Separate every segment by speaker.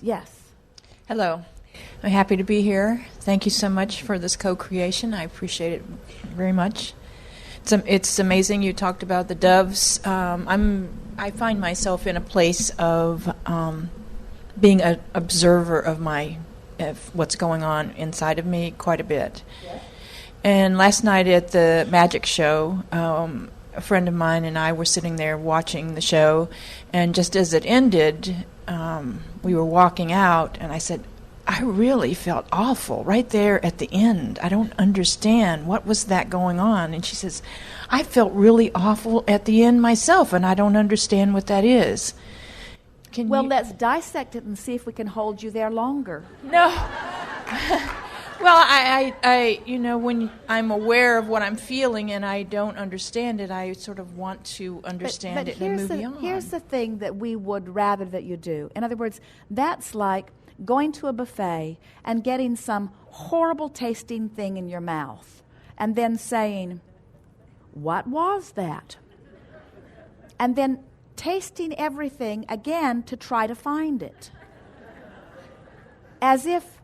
Speaker 1: Yes.
Speaker 2: Hello. I'm happy to be here. Thank you so much for this co-creation. I appreciate it very much. It's amazing you talked about the doves. I find myself in a place of being an observer of what's going on inside of me quite a bit. Yes. And last night at the magic show, a friend of mine and I were sitting there watching the show, and just as it ended, we were walking out, and I said, I really felt awful right there at the end. I don't understand. What was that going on? And she says, I felt really awful at the end myself, and I don't understand what that is.
Speaker 1: Let's dissect it and see if we can hold you there longer.
Speaker 2: No. Well, I when I'm aware of what I'm feeling and I don't understand it, I sort of want to understand it and move beyond.
Speaker 1: Here's the thing that we would rather that you do. In other words, that's like going to a buffet and getting some horrible tasting thing in your mouth and then saying, what was that? And then tasting everything again to try to find it. As if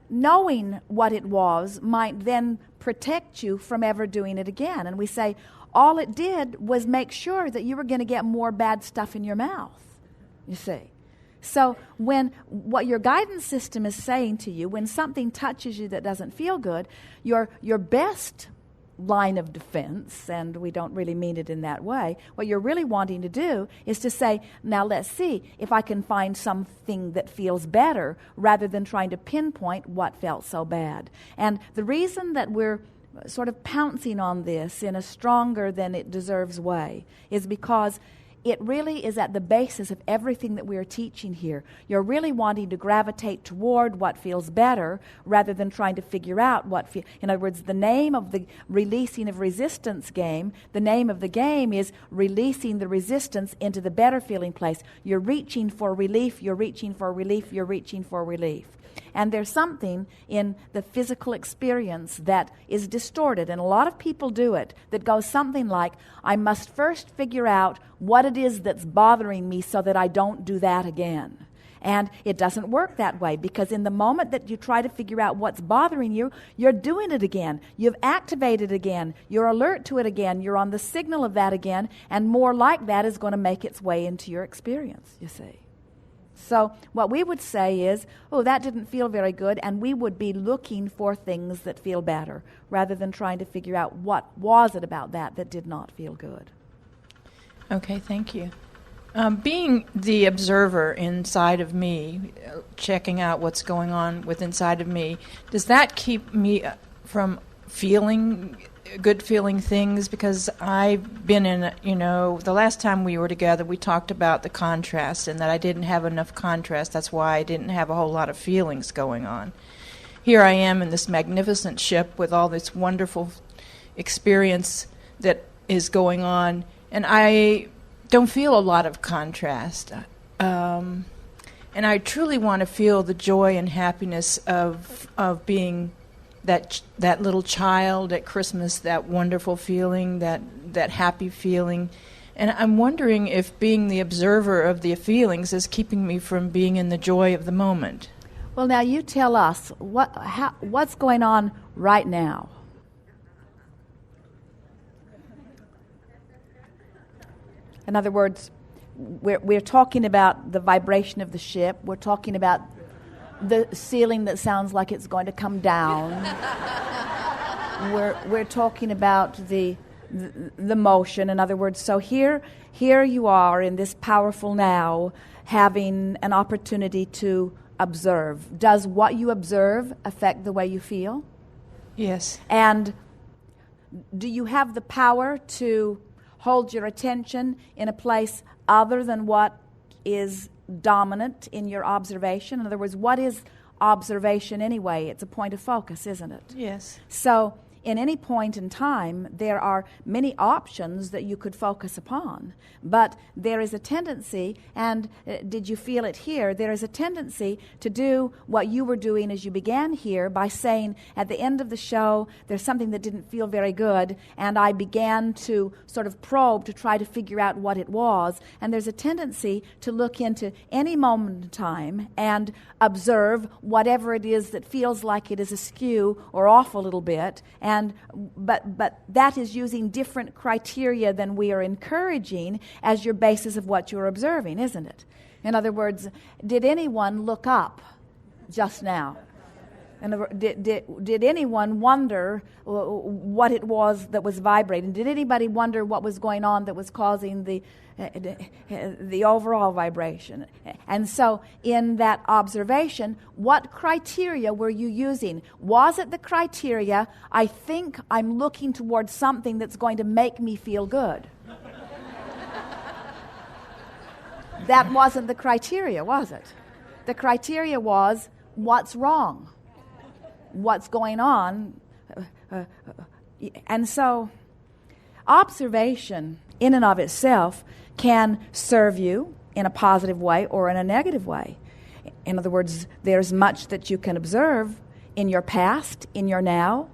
Speaker 1: knowing what it was might then protect you from ever doing it again. And we say, all it did was make sure that you were going to get more bad stuff in your mouth, you see. So when what your guidance system is saying to you, when something touches you that doesn't feel good, your best line of defense, and we don't really mean it in that way, what you're really wanting to do is to say, now let's see if I can find something that feels better rather than trying to pinpoint what felt so bad. And the reason that we're sort of pouncing on this in a stronger than it deserves way is because it really is at the basis of everything that we are teaching here. You're really wanting to gravitate toward what feels better rather than trying to figure out what feels. In other words, the name of the releasing of resistance game, the name of the game is releasing the resistance into the better feeling place. You're reaching for relief, you're reaching for relief, you're reaching for relief. And there's something in the physical experience that is distorted, and a lot of people do it, that goes something like, I must first figure out what it is that's bothering me so that I don't do that again. And it doesn't work that way, because in the moment that you try to figure out what's bothering you, you're doing it again. You've activated again. You're alert to it again. You're on the signal of that again, and more like that is going to make its way into your experience, you see. So what we would say is, oh, that didn't feel very good, and we would be looking for things that feel better rather than trying to figure out what was it about that did not feel good.
Speaker 2: Okay, thank you. Being the observer inside of me, checking out what's going on with inside of me, does that keep me from feeling good feeling things? Because I've been in, the last time we were together, we talked about the contrast and that I didn't have enough contrast. That's why I didn't have a whole lot of feelings going on. Here I am in this magnificent ship with all this wonderful experience that is going on, and I don't feel a lot of contrast. And I truly want to feel the joy and happiness of being that little child at Christmas, that wonderful feeling, that happy feeling. And I'm wondering if being the observer of the feelings is keeping me from being in the joy of the moment.
Speaker 1: Well, now you tell us, what's going on right now? In other words, we're talking about the vibration of the ship. We're talking about the ceiling that sounds like it's going to come down. We're talking about the motion. In other words, so here you are in this powerful now, having an opportunity to observe. Does what you observe affect the way you feel?
Speaker 2: Yes.
Speaker 1: And do you have the power to hold your attention in a place other than what is dominant in your observation? In other words, what is observation anyway? It's a point of focus, isn't it?
Speaker 2: Yes.
Speaker 1: So in any point in time, there are many options that you could focus upon. But there is a tendency, and did you feel it here? There is a tendency to do what you were doing as you began here by saying, at the end of the show, there's something that didn't feel very good, and I began to sort of probe to try to figure out what it was. And there's a tendency to look into any moment in time and observe whatever it is that feels like it is askew or off a little bit. But that is using different criteria than we are encouraging as your basis of what you're observing, isn't it? In other words, did anyone look up just now? Did anyone wonder what it was that was vibrating? Did anybody wonder what was going on that was causing the overall vibration? And so in that observation, what criteria were you using? Was it the criteria, I think I'm looking towards something that's going to make me feel good? That wasn't the criteria, was it? The criteria was, what's wrong? What's going on? And so observation in and of itself can serve you in a positive way or in a negative way. In other words, there's much that you can observe in your past, in your now.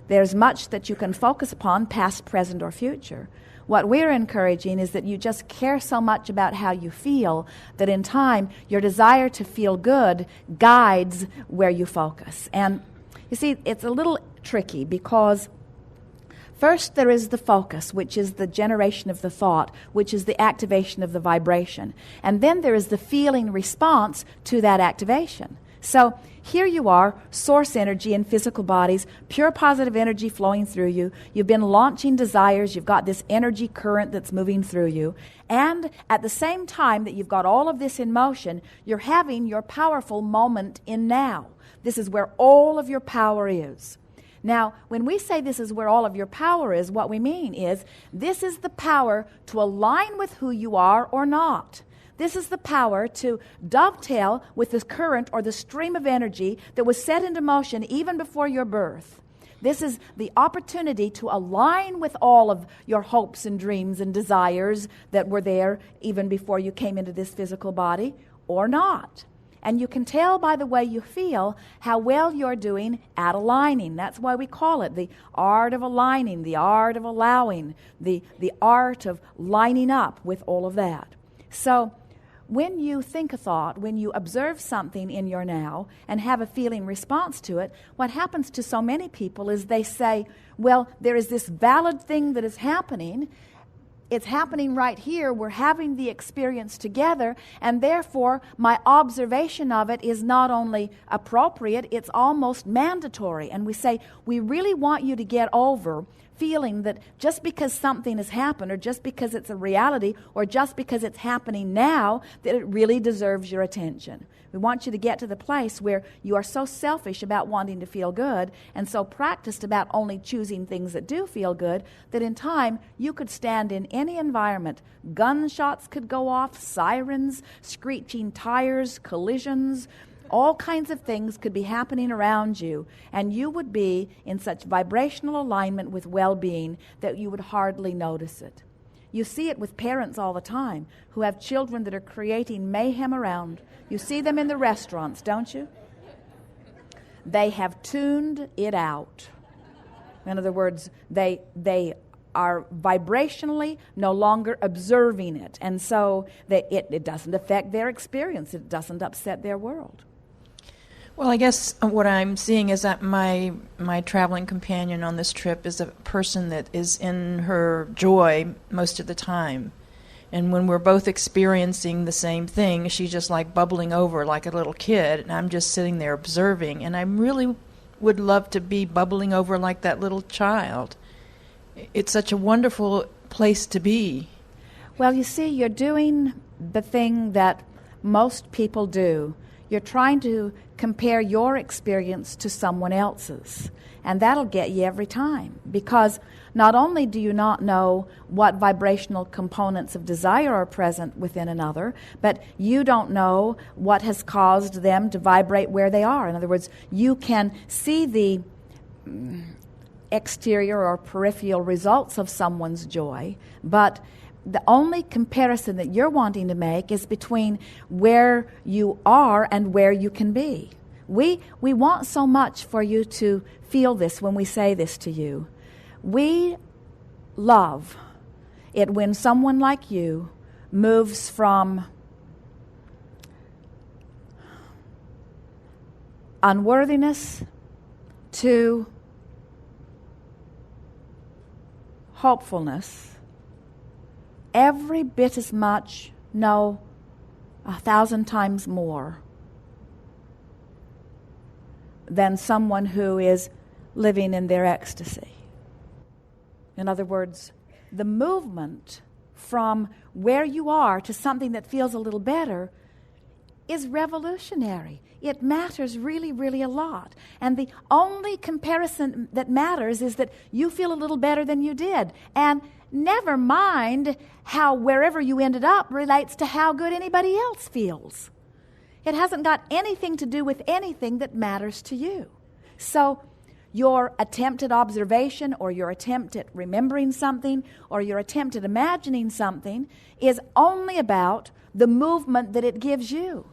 Speaker 1: There's much that you can focus upon, past, present, or future. What we're encouraging is that you just care so much about how you feel that in time your desire to feel good guides where you focus. And you see, it's a little tricky because first there is the focus, which is the generation of the thought, which is the activation of the vibration. And then there is the feeling response to that activation. So here you are, source energy in physical bodies, pure positive energy flowing through you. You've been launching desires. You've got this energy current that's moving through you. And at the same time that you've got all of this in motion, you're having your powerful moment in now. This is where all of your power is. Now, when we say this is where all of your power is, what we mean is this is the power to align with who you are or not. This is the power to dovetail with the current or the stream of energy that was set into motion even before your birth. This is the opportunity to align with all of your hopes and dreams and desires that were there even before you came into this physical body or not. And you can tell by the way you feel how well you're doing at aligning. That's why we call it the art of aligning, the art of allowing, the art of lining up with all of that. So when you think a thought, when you observe something in your now and have a feeling response to it, what happens to so many people is they say, well, there is this valid thing that is happening. It's happening right here. We're having the experience together, and therefore my observation of it is not only appropriate, it's almost mandatory. And we say, we really want you to get over feeling that just because something has happened or just because it's a reality or just because it's happening now that it really deserves your attention. We want you to get to the place where you are so selfish about wanting to feel good and so practiced about only choosing things that do feel good that in time you could stand in any environment. Gunshots could go off, sirens, screeching tires, collisions, all kinds of things could be happening around you, and you would be in such vibrational alignment with well-being that you would hardly notice it. You see it with parents all the time who have children that are creating mayhem around. You see them in the restaurants, don't you? They have tuned it out. In other words, they are vibrationally no longer observing it, and so it doesn't affect their experience. It doesn't upset their world.
Speaker 2: Well, I guess what I'm seeing is that my traveling companion on this trip is a person that is in her joy most of the time. And when we're both experiencing the same thing, she's just like bubbling over like a little kid, and I'm just sitting there observing. And I really would love to be bubbling over like that little child. It's such a wonderful place to be.
Speaker 1: Well, you see, you're doing the thing that most people do. You're trying to compare your experience to someone else's. And that'll get you every time. Because not only do you not know what vibrational components of desire are present within another, but you don't know what has caused them to vibrate where they are. In other words, you can see exterior or peripheral results of someone's joy, but the only comparison that you're wanting to make is between where you are and where you can be. We want so much for you to feel this when we say this to you. We love it when someone like you moves from unworthiness to hopefulness every bit as much, no, 1,000 times more than someone who is living in their ecstasy. In other words, the movement from where you are to something that feels a little better is revolutionary. It matters really, really a lot. And the only comparison that matters is that you feel a little better than you did. And never mind how wherever you ended up relates to how good anybody else feels. It hasn't got anything to do with anything that matters to you. So your attempt at observation or your attempt at remembering something or your attempt at imagining something is only about the movement that it gives you.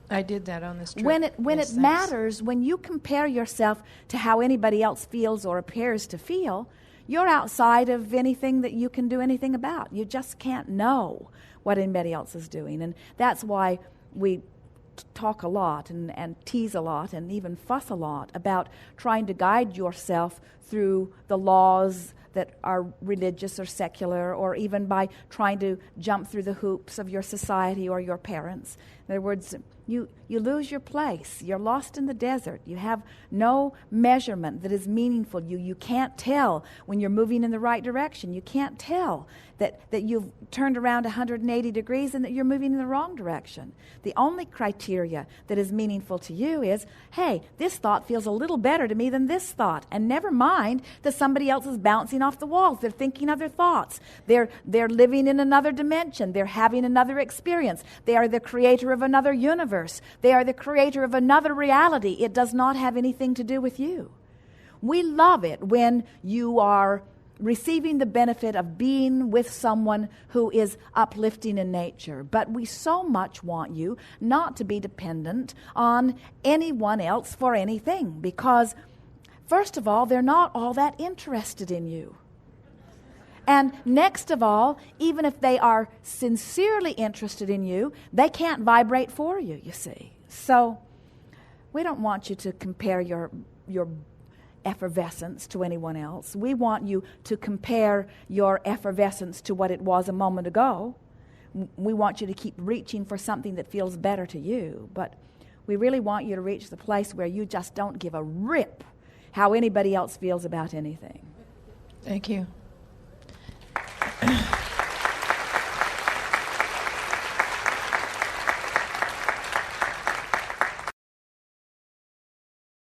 Speaker 2: I did that on this trip.
Speaker 1: When it matters, when you compare yourself to how anybody else feels or appears to feel, you're outside of anything that you can do anything about. You just can't know what anybody else is doing. And that's why we talk a lot and tease a lot and even fuss a lot about trying to guide yourself through the laws that are religious or secular, or even by trying to jump through the hoops of your society or your parents. In other words, you lose your place. You're lost in the desert. You have no measurement that is meaningful. You can't tell when you're moving in the right direction. You can't tell that you've turned around 180 degrees and that you're moving in the wrong direction. The only criteria that is meaningful to you is, hey, this thought feels a little better to me than this thought. And never mind that somebody else is bouncing off the walls. They're thinking other thoughts. They're living in another dimension. They're having another experience. They are the creator of another universe. They are the creator of another reality. It does not have anything to do with you. We love it when you are receiving the benefit of being with someone who is uplifting in nature. But we so much want you not to be dependent on anyone else for anything, because, first of all, they're not all that interested in you. And next of all, even if they are sincerely interested in you, they can't vibrate for you, you see. So we don't want you to compare your effervescence to anyone else. We want you to compare your effervescence to what it was a moment ago. We want you to keep reaching for something that feels better to you. But we really want you to reach the place where you just don't give a rip how anybody else feels about anything.
Speaker 2: Thank you.